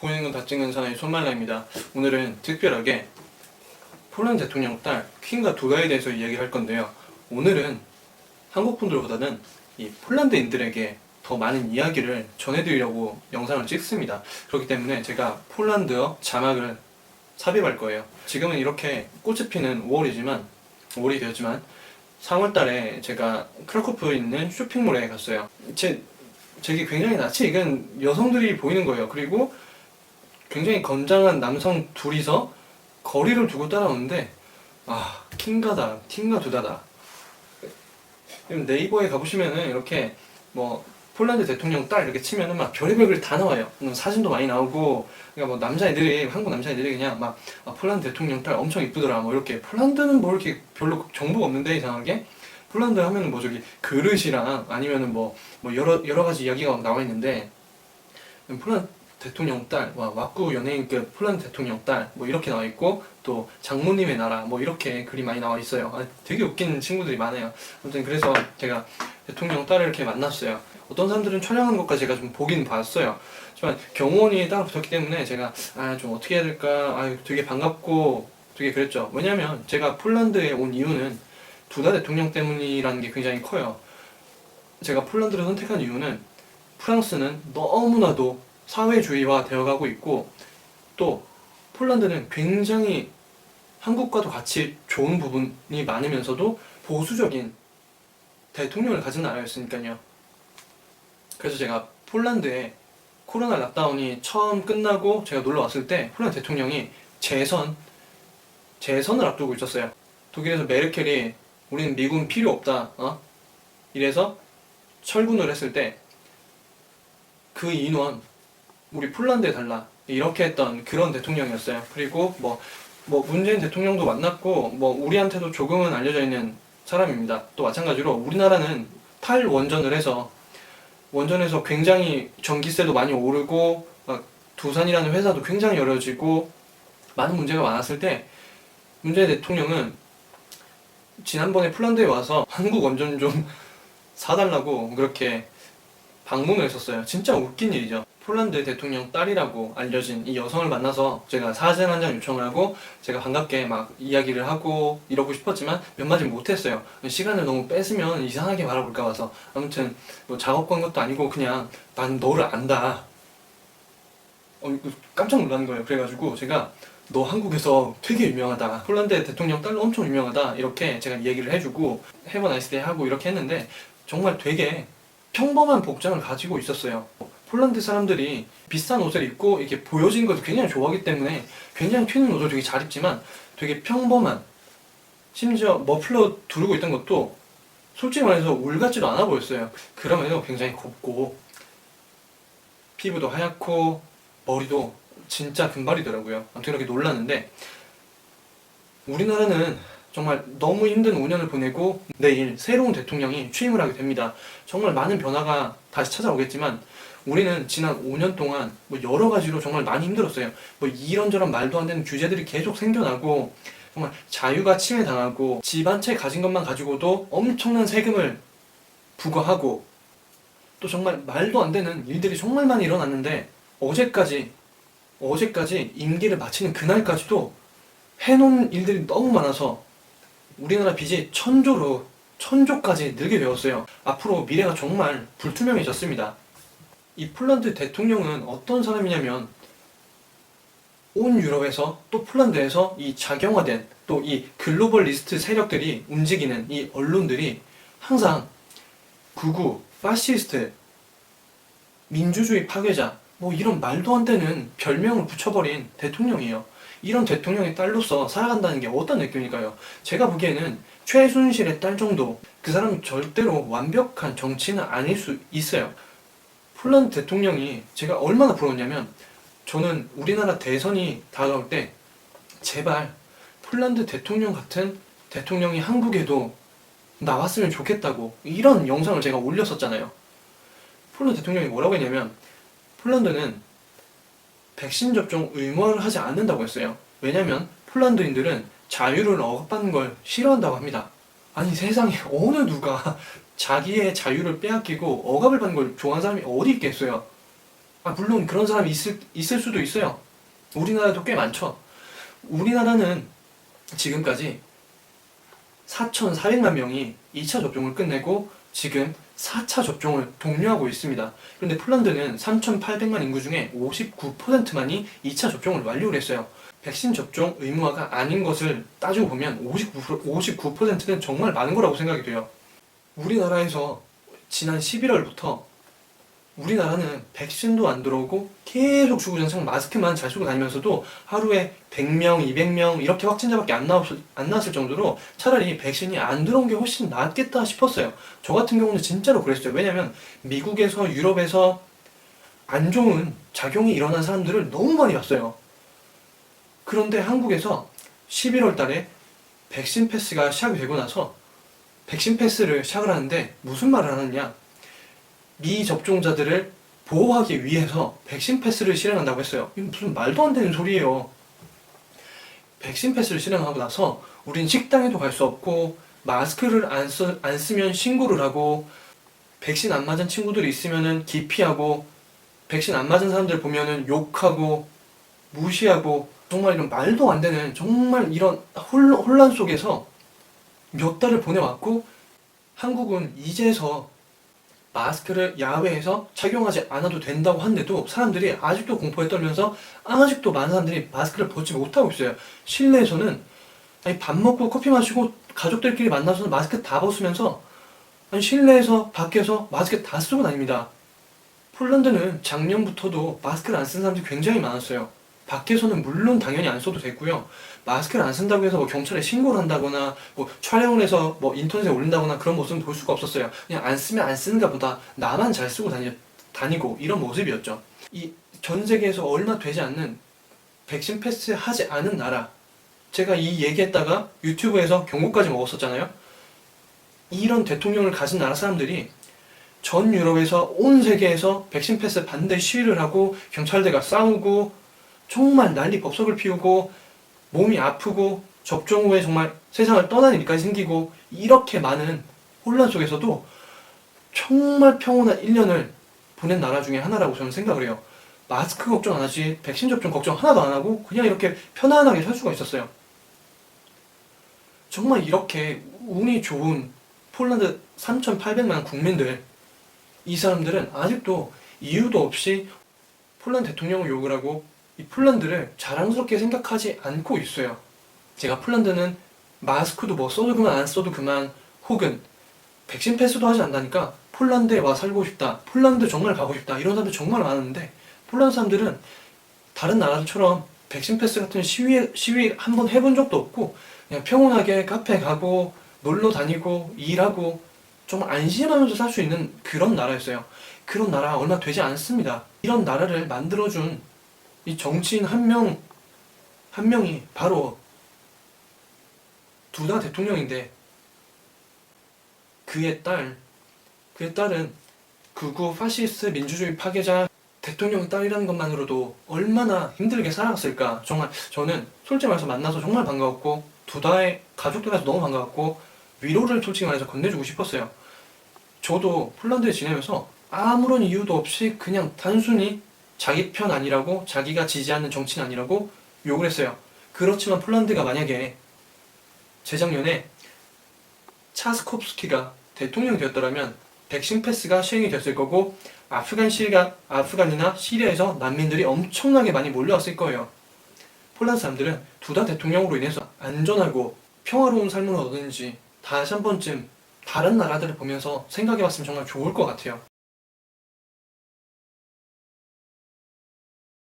보이는 건 다 찍는 사나이 손말라입니다. 오늘은 특별하게 폴란드 대통령 딸 퀸과 두다에 대해서 이야기를 할 건데요. 오늘은 한국 분들보다는 이 폴란드인들에게 더 많은 이야기를 전해드리려고 영상을 찍습니다. 그렇기 때문에 제가 폴란드어 자막을 삽입할 거예요. 지금은 이렇게 꽃이 피는 5월이 되었지만 3월달에 제가 크라쿠프에 있는 쇼핑몰에 갔어요. 제게 굉장히 낯이 익은 여성들이 보이는 거예요. 그리고 굉장히 건장한 남성 둘이서 거리를 두고 따라오는데 킹과 두다다. 네이버에 가보시면은 이렇게 뭐 폴란드 대통령 딸 이렇게 치면은 막 별의별 글 다 나와요. 사진도 많이 나오고, 그러니까 뭐 한국 남자애들이 그냥 막 폴란드 대통령 딸 엄청 이쁘더라 뭐 이렇게. 폴란드는 뭐 이렇게 별로 정보가 없는데 이상하게 폴란드 하면은 뭐 저기 그릇이랑 아니면은 뭐 여러 가지 이야기가 나와 있는데, 폴란드 대통령 딸, 왁구 연예인급 폴란드 대통령 딸 뭐 이렇게 나와 있고, 또 장모님의 나라 뭐 이렇게 글이 많이 나와 있어요. 되게 웃긴 친구들이 많아요. 아무튼 그래서 제가 대통령 딸을 이렇게 만났어요. 어떤 사람들은 촬영하는 것까지 제가 좀 보긴 봤어요. 하지만 경호원이 따로 붙었기 때문에 제가 좀 어떻게 해야 될까, 되게 반갑고 되게 그랬죠. 왜냐면 제가 폴란드에 온 이유는 두다 대통령 때문이라는 게 굉장히 커요. 제가 폴란드를 선택한 이유는 프랑스는 너무나도 사회주의화 되어가고 있고, 또 폴란드는 굉장히 한국과도 같이 좋은 부분이 많으면서도 보수적인 대통령을 가진 나라였으니까요. 그래서 제가 폴란드에 코로나 락다운이 처음 끝나고 제가 놀러 왔을 때 폴란드 대통령이 재선을 앞두고 있었어요. 독일에서 메르켈이 우리는 미군 필요 없다 이래서 철군을 했을 때 그 인원 우리 폴란드에 달라 이렇게 했던 그런 대통령이었어요. 그리고 뭐 문재인 대통령도 만났고, 우리한테도 조금은 알려져 있는 사람입니다. 또 마찬가지로 우리나라는 탈원전을 해서 원전에서 굉장히 전기세도 많이 오르고, 두산이라는 회사도 굉장히 어려워지고 많은 문제가 많았을 때 문재인 대통령은 지난번에 폴란드에 와서 한국 원전 좀 사달라고 그렇게 방문을 했었어요. 진짜 웃긴 일이죠. 폴란드 대통령 딸이라고 알려진 이 여성을 만나서 제가 사진 한 장 요청을 하고 제가 반갑게 막 이야기를 하고 이러고 싶었지만 몇 마디 못했어요. 시간을 너무 뺏으면 이상하게 바라볼까 봐서. 아무튼 뭐 작업 건 것도 아니고 그냥 난 너를 안다. 깜짝 놀란 거예요. 그래가지고 제가 너 한국에서 되게 유명하다, 폴란드 대통령 딸로 엄청 유명하다 이렇게 제가 얘기를 해주고 Have a nice day 하고 이렇게 했는데 정말 되게 평범한 복장을 가지고 있었어요. 폴란드 사람들이 비싼 옷을 입고 이렇게 보여지는 것을 굉장히 좋아하기 때문에 굉장히 튀는 옷을 되게 잘 입지만 되게 평범한, 심지어 머플러 두르고 있던 것도 솔직히 말해서 울 같지도 않아 보였어요. 그럼에도 굉장히 곱고 피부도 하얗고 머리도 진짜 금발이더라고요. 아무튼 이렇게 놀랐는데, 우리나라는 정말 너무 힘든 5년을 보내고 내일 새로운 대통령이 취임을 하게 됩니다. 정말 많은 변화가 다시 찾아오겠지만 우리는 지난 5년 동안 여러 가지로 정말 많이 힘들었어요. 이런저런 말도 안 되는 규제들이 계속 생겨나고, 정말 자유가 침해당하고, 집 한 채 가진 것만 가지고도 엄청난 세금을 부과하고, 또 정말 말도 안 되는 일들이 정말 많이 일어났는데, 어제까지 임기를 마치는 그날까지도 해놓은 일들이 너무 많아서 우리나라 빚이 천조까지 늘게 되었어요. 앞으로 미래가 정말 불투명해졌습니다. 이 폴란드 대통령은 어떤 사람이냐면, 온 유럽에서 또 폴란드에서 이 작용화된 또 이 글로벌리스트 세력들이 움직이는 이 언론들이 항상 극우, 파시스트, 민주주의 파괴자 이런 말도 안 되는 별명을 붙여버린 대통령이에요. 이런 대통령의 딸로서 살아간다는 게 어떤 느낌일까요? 제가 보기에는 최순실의 딸 정도, 그 사람은 절대로 완벽한 정치인은 아닐 수 있어요. 폴란드 대통령이 제가 얼마나 부러웠냐면, 저는 우리나라 대선이 다가올 때 제발 폴란드 대통령 같은 대통령이 한국에도 나왔으면 좋겠다고 이런 영상을 제가 올렸었잖아요. 폴란드 대통령이 뭐라고 했냐면, 폴란드는 백신 접종 의무화를 하지 않는다고 했어요. 왜냐면 폴란드인들은 자유를 억압받는 걸 싫어한다고 합니다. 아니, 세상에 어느 누가 자기의 자유를 빼앗기고 억압을 받는 걸 좋아하는 사람이 어디 있겠어요? 물론 그런 사람이 있을 수도 있어요. 우리나라도 꽤 많죠. 우리나라는 지금까지 4,400만 명이 2차 접종을 끝내고 지금 4차 접종을 독려하고 있습니다. 그런데 폴란드는 3,800만 인구 중에 59%만이 2차 접종을 완료를 했어요. 백신 접종 의무화가 아닌 것을 따지고 보면 59%는 정말 많은 거라고 생각이 돼요. 우리나라에서 지난 11월부터 우리나라는 백신도 안 들어오고 계속 주구장창 마스크만 잘 쓰고 다니면서도 하루에 100명, 200명 이렇게 확진자밖에 안 나왔을 정도로 차라리 백신이 안 들어온 게 훨씬 낫겠다 싶었어요. 저 같은 경우는 진짜로 그랬어요. 왜냐면 미국에서 유럽에서 안 좋은 작용이 일어난 사람들을 너무 많이 봤어요. 그런데 한국에서 11월 달에 백신 패스가 시작이 되고 나서 백신 패스를 시작을 하는데 무슨 말을 하느냐, 미접종자들을 보호하기 위해서 백신 패스를 실행한다고 했어요. 이건 무슨 말도 안 되는 소리예요. 백신 패스를 실행하고 나서 우린 식당에도 갈 수 없고 마스크를 안 쓰면 신고를 하고 백신 안 맞은 친구들이 있으면은 기피하고 백신 안 맞은 사람들 보면은 욕하고 무시하고 정말 이런 말도 안 되는 정말 이런 혼란 속에서 몇 달을 보내왔고 한국은 이제서 마스크를 야외에서 착용하지 않아도 된다고 하는데도 사람들이 아직도 공포에 떨면서 아직도 많은 사람들이 마스크를 벗지 못하고 있어요. 실내에서는 밥 먹고 커피 마시고 가족들끼리 만나서 마스크 다 벗으면서 실내에서 밖에서 마스크 다 쓰고 다닙니다. 폴란드는 작년부터도 마스크를 안 쓰는 사람들이 굉장히 많았어요. 밖에서는 물론 당연히 안 써도 됐고요. 마스크를 안 쓴다고 해서 뭐 경찰에 신고를 한다거나 뭐 촬영을 해서 뭐 인터넷에 올린다거나 그런 모습은 볼 수가 없었어요. 그냥 안 쓰면 안 쓰는가 보다, 나만 잘 쓰고 다니고 이런 모습이었죠. 이 전 세계에서 얼마 되지 않는 백신 패스 하지 않은 나라, 제가 이 얘기했다가 유튜브에서 경고까지 먹었었잖아요. 이런 대통령을 가진 나라 사람들이 전 유럽에서 온 세계에서 백신 패스 반대 시위를 하고 경찰들과 싸우고 정말 난리 법석을 피우고 몸이 아프고 접종 후에 정말 세상을 떠나는 일까지 생기고 이렇게 많은 혼란 속에서도 정말 평온한 1년을 보낸 나라 중에 하나라고 저는 생각을 해요. 마스크 걱정 안 하지, 백신 접종 걱정 하나도 안 하고 그냥 이렇게 편안하게 살 수가 있었어요. 정말 이렇게 운이 좋은 폴란드 3,800만 국민들, 이 사람들은 아직도 이유도 없이 폴란드 대통령을 욕을 하고 이 폴란드를 자랑스럽게 생각하지 않고 있어요. 제가 폴란드는 마스크도 뭐 써도 그만 안 써도 그만, 혹은 백신 패스도 하지 않다니까 폴란드에 와 살고 싶다, 폴란드 정말 가고 싶다, 이런 사람들 정말 많은데 폴란드 사람들은 다른 나라들처럼 백신 패스 같은 시위 한번 해본 적도 없고 그냥 평온하게 카페 가고 놀러 다니고 일하고 정말 안심하면서 살 수 있는 그런 나라였어요. 그런 나라 얼마 되지 않습니다. 이런 나라를 만들어준 이 정치인 한 명이 바로 두다 대통령인데 그의 딸은 극우 파시스트 민주주의 파괴자 대통령 딸이라는 것만으로도 얼마나 힘들게 살아갔을까. 정말 저는 솔직히 말해서 만나서 정말 반가웠고 두다의 가족들한테 너무 반가웠고 위로를 솔직히 말해서 건네주고 싶었어요. 저도 폴란드에 지내면서 아무런 이유도 없이 그냥 단순히 자기 편 아니라고, 자기가 지지하는 정치인 아니라고 욕을 했어요. 그렇지만 폴란드가 만약에 재작년에 차스콥스키가 대통령이 되었더라면 백신 패스가 시행이 됐을 거고 아프간이나 시리아에서 난민들이 엄청나게 많이 몰려왔을 거예요. 폴란드 사람들은 두다 대통령으로 인해서 안전하고 평화로운 삶을 얻었는지 다시 한 번쯤 다른 나라들을 보면서 생각해봤으면 정말 좋을 것 같아요.